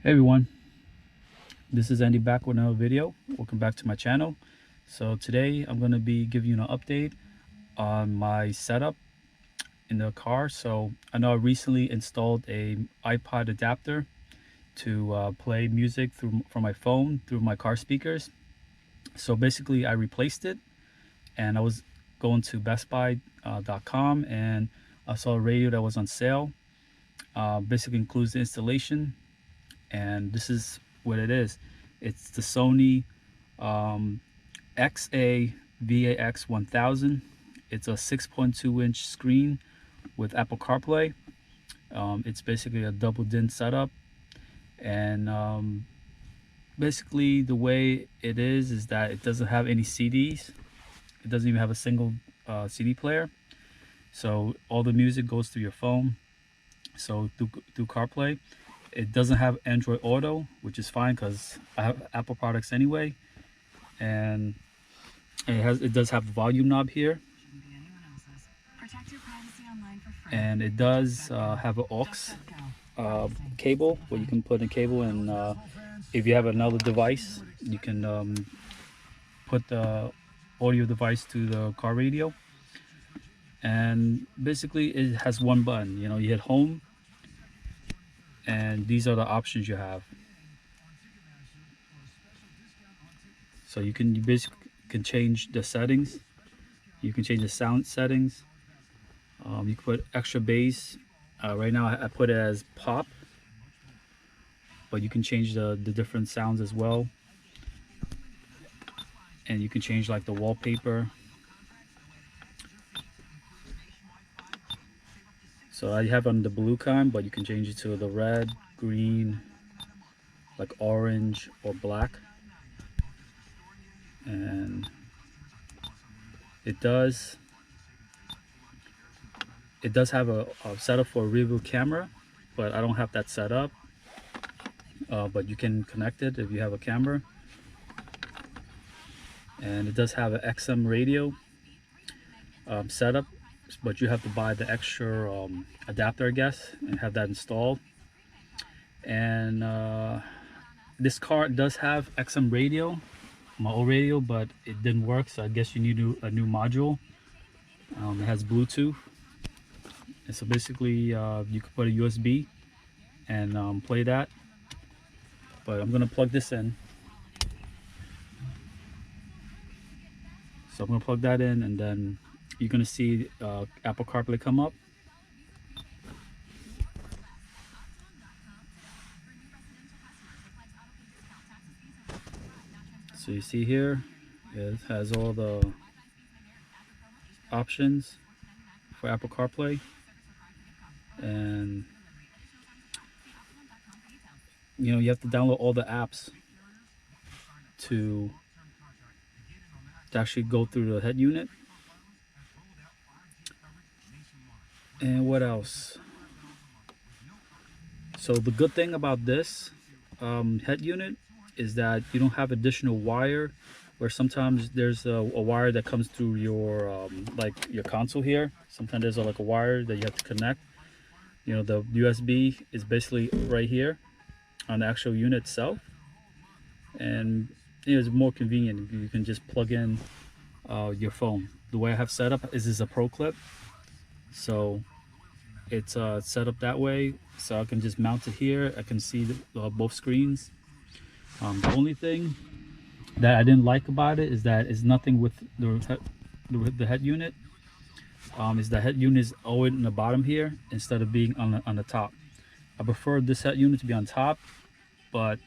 Hey everyone, this is Andy back with another video. Welcome back to my channel. So today I'm going to be giving you an update on my setup in the car. So I know I recently installed a iPod adapter to play music from my phone through my car speakers. So basically I replaced it, and I was going to bestbuy.com and I saw a radio that was on sale. Basically includes the installation, and this is what it is. It's the Sony XAVAX100. It's a 6.2 inch screen with Apple Car Play. It's basically a double DIN setup, and basically the way it is that it doesn't have any CDs. It doesn't even have a single CD player, so all the music goes through your phone, so through CarPlay. It doesn't have Android Auto, which is fine because I have Apple products anyway, and it does have a volume knob here, and it does have an aux cable where you can put a cable, and if you have another device, you can put the audio device to the car radio. And basically it has one button. You hit home, and these are the options you have. So you basically can change the settings. You can change the sound settings. You can put extra bass. Right now I put it as pop, but you can change the different sounds as well. And you can change like the wallpaper. So I have on the blue kind, but you can change it to the red, green, like orange or black. And it does have a setup for a rear view camera, but I don't have that set up. But you can connect it if you have a camera. And it does have an XM radio setup, but you have to buy the extra adapter, I guess, and have that installed. And this car does have XM radio, my old radio, but it didn't work, so I guess you need a new module. It has Bluetooth, and so basically you can put a USB and play that. But I'm gonna plug this in. So I'm gonna plug that in, and then you're gonna see Apple CarPlay come up. So you see here, it has all the options for Apple CarPlay, and you have to download all the apps to actually go through the head unit. And what else? So the good thing about this head unit is that you don't have additional wire, where sometimes there's a wire that comes through your like your console here. Sometimes there's like a wire that you have to connect. The USB is basically right here on the actual unit itself, and it's more convenient. You can just plug in your phone. The way I have set up is a Pro Clip, so it's set up that way, so I can just mount it here. I can see both screens. The only thing that I didn't like about it is that it's nothing with the head unit. Is the head unit is always in the bottom here instead of being on the top. I prefer this head unit to be on top, but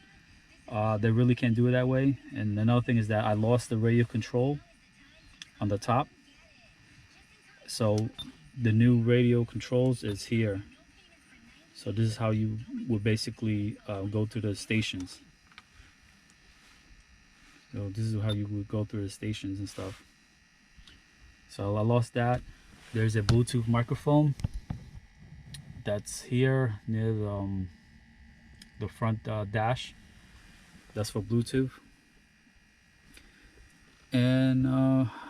they really can't do it that way. And another thing is that I lost the radio control on the top, so the new radio controls is here. So this is how you would basically go to the stations. So this is how you would go through the stations and stuff. So I lost that. There's a Bluetooth microphone that's here near the front dash. That's for Bluetooth. And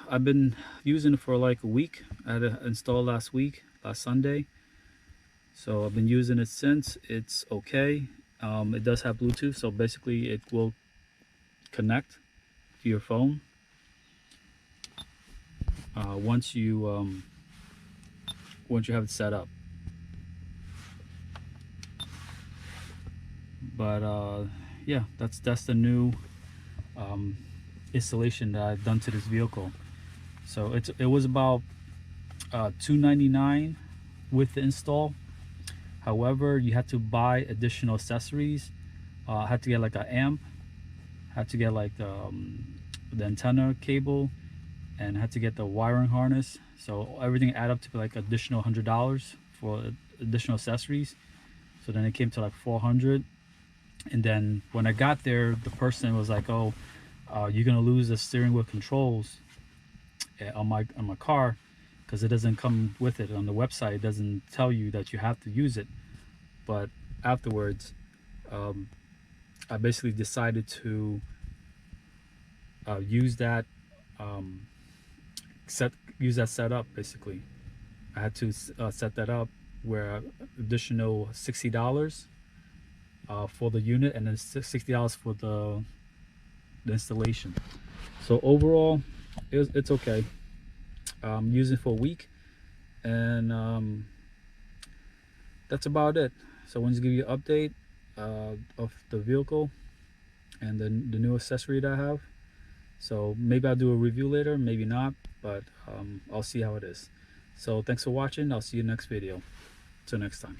I've been using it for like a week. I had it installed last Sunday. So I've been using it since. It's okay. It does have Bluetooth, so basically it will connect to your phone once you have it set up. But yeah, that's the new installation that I've done to this vehicle. So it was about $299 with the install. However, you had to buy additional accessories. I had to get like an amp, had to get like the antenna cable, and had to get the wiring harness. So everything added up to like additional $100 for additional accessories. So then it came to like $400. And then when I got there, the person was like, "Oh, you're gonna lose the steering wheel controls on my car, because it doesn't come with it on the website. It doesn't tell you that you have to use it." But afterwards, I basically decided to use that setup. Basically, I had to set that up where additional $60 for the unit, and then $60 for the installation. So overall, it's okay. Using it for a week, and that's about it. So I wanted to give you an update of the vehicle and the new accessory that I have. So maybe I'll do a review later, maybe not, but I'll see how it is. So thanks for watching. I'll see you next video. Till next time.